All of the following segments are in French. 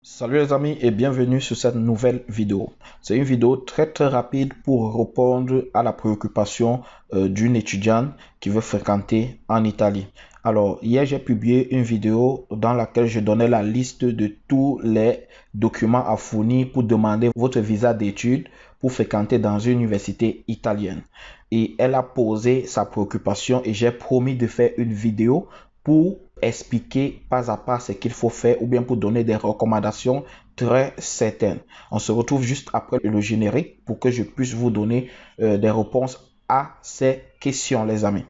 Salut les amis et bienvenue sur cette nouvelle vidéo. C'est une vidéo très rapide pour répondre à la préoccupation d'une étudiante qui veut fréquenter en Italie. Alors hier j'ai publié une vidéo dans laquelle je donnais la liste de tous les documents à fournir pour demander votre visa d'études pour fréquenter dans une université italienne. Et elle a posé sa préoccupation et j'ai promis de faire une vidéo pour expliquer pas à pas ce qu'il faut faire ou bien pour donner des recommandations très certaines. On se retrouve juste après le générique pour que je puisse vous donner des réponses à ces questions, les amis.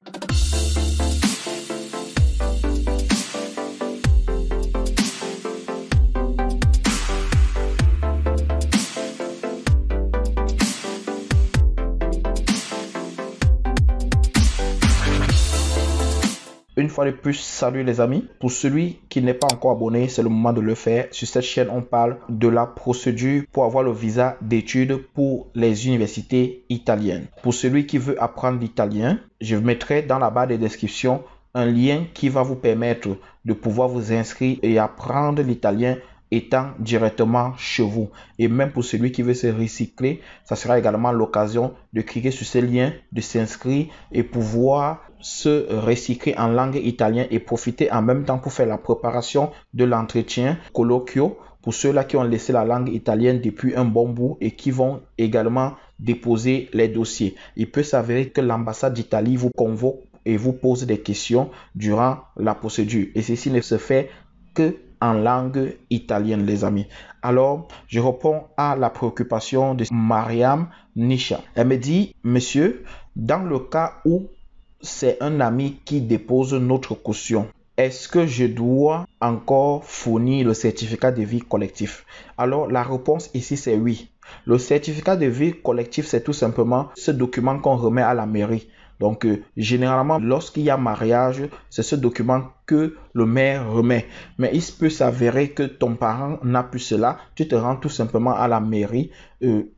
Une fois de plus, salut les amis. Pour celui qui n'est pas encore abonné, c'est le moment de le faire. Sur cette chaîne, on parle de la procédure pour avoir le visa d'études pour les universités italiennes. Pour celui qui veut apprendre l'italien, je mettrai dans la barre de description un lien qui va vous permettre de pouvoir vous inscrire et apprendre l'italien étant directement chez vous. Et même pour celui qui veut se recycler, ça sera également l'occasion de cliquer sur ce lien, de s'inscrire et pouvoir se recycler en langue italienne et profiter en même temps pour faire la préparation de l'entretien colloquio pour ceux-là qui ont laissé la langue italienne depuis un bon bout et qui vont également déposer les dossiers. Il peut s'avérer que l'ambassade d'Italie vous convoque et vous pose des questions durant la procédure. Et ceci ne se fait que en langue italienne, les amis. Alors, je réponds à la préoccupation de Mariam Nisha. Elle me dit, monsieur, dans le cas où c'est un ami qui dépose notre caution, est-ce que je dois encore fournir le certificat de vie collectif? Alors, la réponse ici, c'est oui. Le certificat de vie collectif, c'est tout simplement ce document qu'on remet à la mairie. Donc, généralement, lorsqu'il y a mariage, c'est ce document que le maire remet. Mais il peut s'avérer que ton parent n'a plus cela. Tu te rends tout simplement à la mairie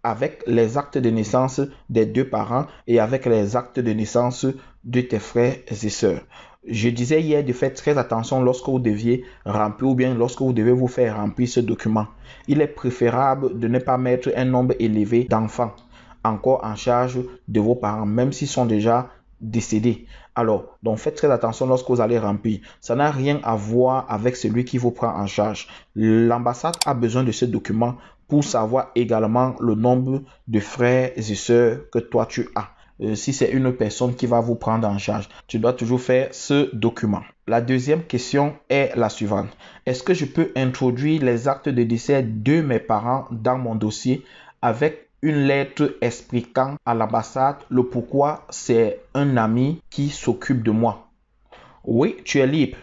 avec les actes de naissance des deux parents et avec les actes de naissance de tes frères et sœurs. Je disais hier de faire très attention lorsque vous deviez remplir ou bien lorsque vous devez vous faire remplir ce document. Il est préférable de ne pas mettre un nombre élevé d'enfants encore en charge de vos parents, même s'ils sont déjà décédés. Alors, donc faites très attention lorsque vous allez remplir. Ça n'a rien à voir avec celui qui vous prend en charge. L'ambassade a besoin de ce document pour savoir également le nombre de frères et sœurs que toi tu as. Si c'est une personne qui va vous prendre en charge, tu dois toujours faire ce document. La deuxième question est la suivante. Est-ce que je peux introduire les actes de décès de mes parents dans mon dossier avec une lettre expliquant à l'ambassade le pourquoi c'est un ami qui s'occupe de moi? Oui, tu es libre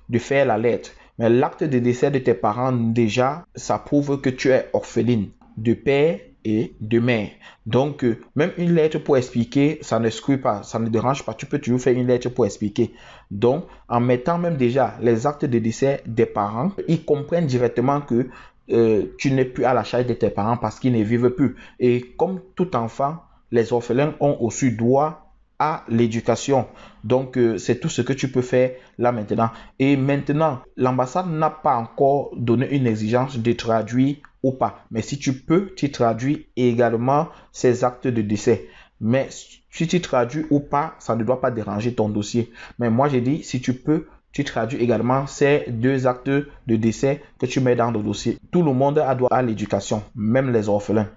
de faire la lettre, mais l'acte de décès de tes parents, déjà, ça prouve que tu es orpheline de père et de mère. Donc, même une lettre pour expliquer, ça n'exclut pas, ça ne dérange pas. Tu peux toujours faire une lettre pour expliquer. Donc, en mettant même déjà les actes de décès des parents, ils comprennent directement que tu n'es plus à la charge de tes parents parce qu'ils ne vivent plus. Et comme tout enfant, les orphelins ont aussi droit à l'éducation. Donc, c'est tout ce que tu peux faire là maintenant. Et maintenant, l'ambassade n'a pas encore donné une exigence de traduire ou pas. Mais si tu peux, tu traduis également ces actes de décès. Mais si tu traduis ou pas, ça ne doit pas déranger ton dossier. Mais moi, j'ai dit, si tu peux, tu traduis également ces deux actes de décès que tu mets dans le dossier. Tout le monde a droit à l'éducation, même les orphelins.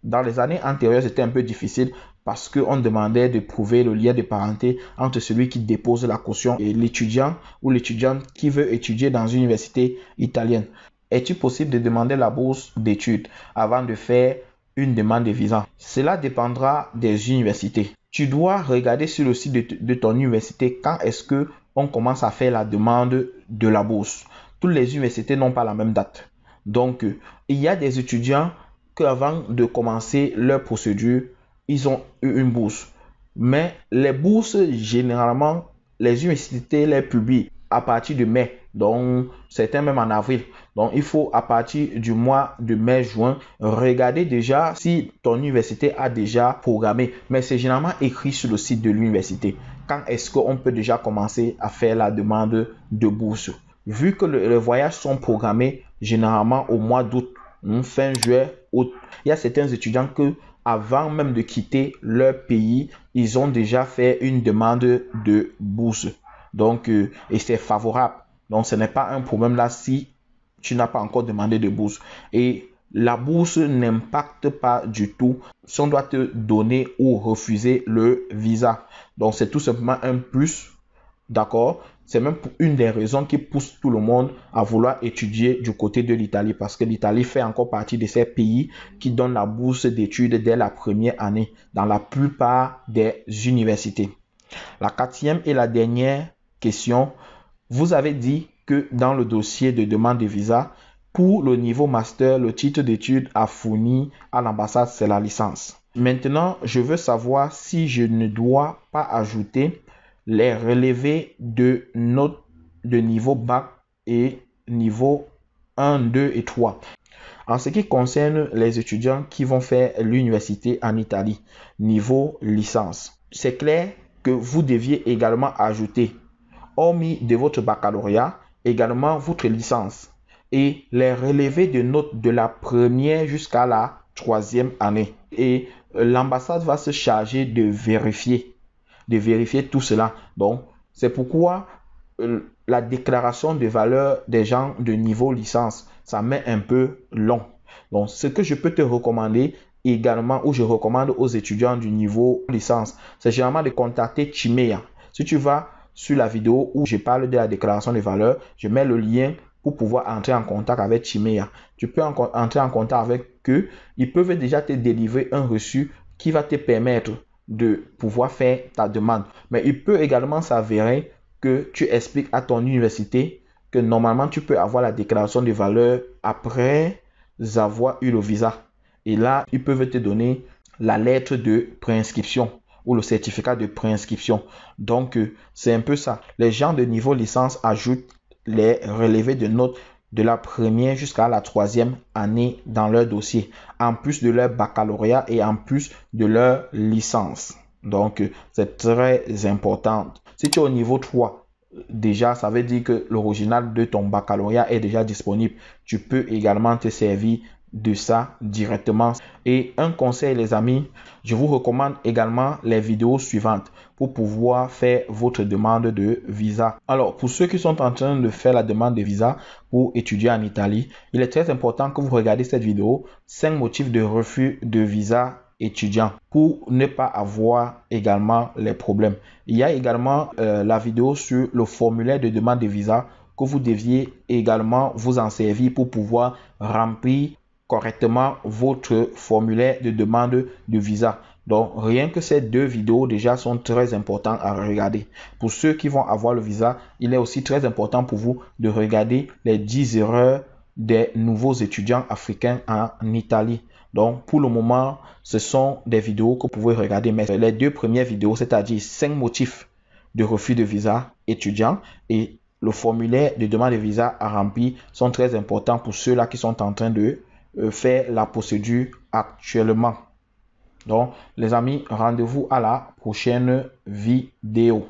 Dans les années antérieures, c'était un peu difficile parce qu'on demandait de prouver le lien de parenté entre celui qui dépose la caution et l'étudiant ou l'étudiante qui veut étudier dans une université italienne. Est-il possible de demander la bourse d'études avant de faire une demande de visa? Cela dépendra des universités. Tu dois regarder sur le site de ton université quand est-ce que on commence à faire la demande de la bourse. Toutes les universités n'ont pas la même date. Donc, il y a des étudiants qu'avant de commencer leur procédure, ils ont eu une bourse. Mais les bourses, généralement, les universités les publient à partir de mai. Donc, certains même en avril. Donc, il faut à partir du mois de mai-juin, regarder déjà si ton université a déjà programmé. Mais c'est généralement écrit sur le site de l'université. Quand est-ce qu'on peut déjà commencer à faire la demande de bourse? vu que les voyages sont programmés généralement au mois d'août, fin juillet, août, il y a certains étudiants que avant même de quitter leur pays, ils ont déjà fait une demande de bourse. Donc, et c'est favorable. Donc, ce n'est pas un problème là si tu n'as pas encore demandé de bourse. Et la bourse n'impacte pas du tout si on doit te donner ou refuser le visa. Donc, c'est tout simplement un plus. D'accord? C'est même une des raisons qui pousse tout le monde à vouloir étudier du côté de l'Italie, parce que l'Italie fait encore partie de ces pays qui donnent la bourse d'études dès la première année dans la plupart des universités. La quatrième et la dernière question, vous avez dit que dans le dossier de demande de visa, pour le niveau master, le titre d'études à fournir à l'ambassade, c'est la licence. Maintenant, je veux savoir si je ne dois pas ajouter les relevés de notes de niveau bac et niveau 1, 2 et 3. En ce qui concerne les étudiants qui vont faire l'université en Italie, niveau licence, c'est clair que vous deviez également ajouter, hormis de votre baccalauréat, également votre licence et les relevés de notes de la première jusqu'à la troisième année. Et l'ambassade va se charger de vérifier tout cela. Donc, c'est pourquoi la déclaration de valeur des gens de niveau licence, ça met un peu long. Donc, ce que je peux te recommander également, ou je recommande aux étudiants du niveau licence, c'est généralement de contacter Chimea. Si tu vas sur la vidéo où je parle de la déclaration de valeur, je mets le lien pour pouvoir entrer en contact avec Chimea. Tu peux entrer en contact avec eux. Ils peuvent déjà te délivrer un reçu qui va te permettre de pouvoir faire ta demande. Mais il peut également s'avérer que tu expliques à ton université que normalement tu peux avoir la déclaration de valeur après avoir eu le visa. Et là, ils peuvent te donner la lettre de préinscription ou le certificat de préinscription. Donc, c'est un peu ça. Les gens de niveau licence ajoutent les relevés de notes de la première jusqu'à la troisième année dans leur dossier, en plus de leur baccalauréat et en plus de leur licence. Donc, c'est très important. Si tu es au niveau 3, déjà, ça veut dire que l'original de ton baccalauréat est déjà disponible. Tu peux également te servir de ça directement. Et un conseil, les amis, je vous recommande également les vidéos suivantes pour pouvoir faire votre demande de visa. Alors, pour ceux qui sont en train de faire la demande de visa pour étudier en Italie, il est très important que vous regardiez cette vidéo, 5 motifs de refus de visa étudiant pour ne pas avoir également les problèmes. Il y a également la vidéo sur le formulaire de demande de visa que vous deviez également vous en servir pour pouvoir remplir correctement votre formulaire de demande de visa. Donc, rien que ces deux vidéos déjà sont très importantes à regarder. Pour ceux qui vont avoir le visa, il est aussi très important pour vous de regarder les 10 erreurs des nouveaux étudiants africains en Italie. Donc, pour le moment, ce sont des vidéos que vous pouvez regarder. Mais les deux premières vidéos, c'est-à-dire 5 motifs de refus de visa étudiant et le formulaire de demande de visa à remplir sont très importants pour ceux-là qui sont en train de faire la procédure actuellement. Donc, les amis, rendez-vous à la prochaine vidéo.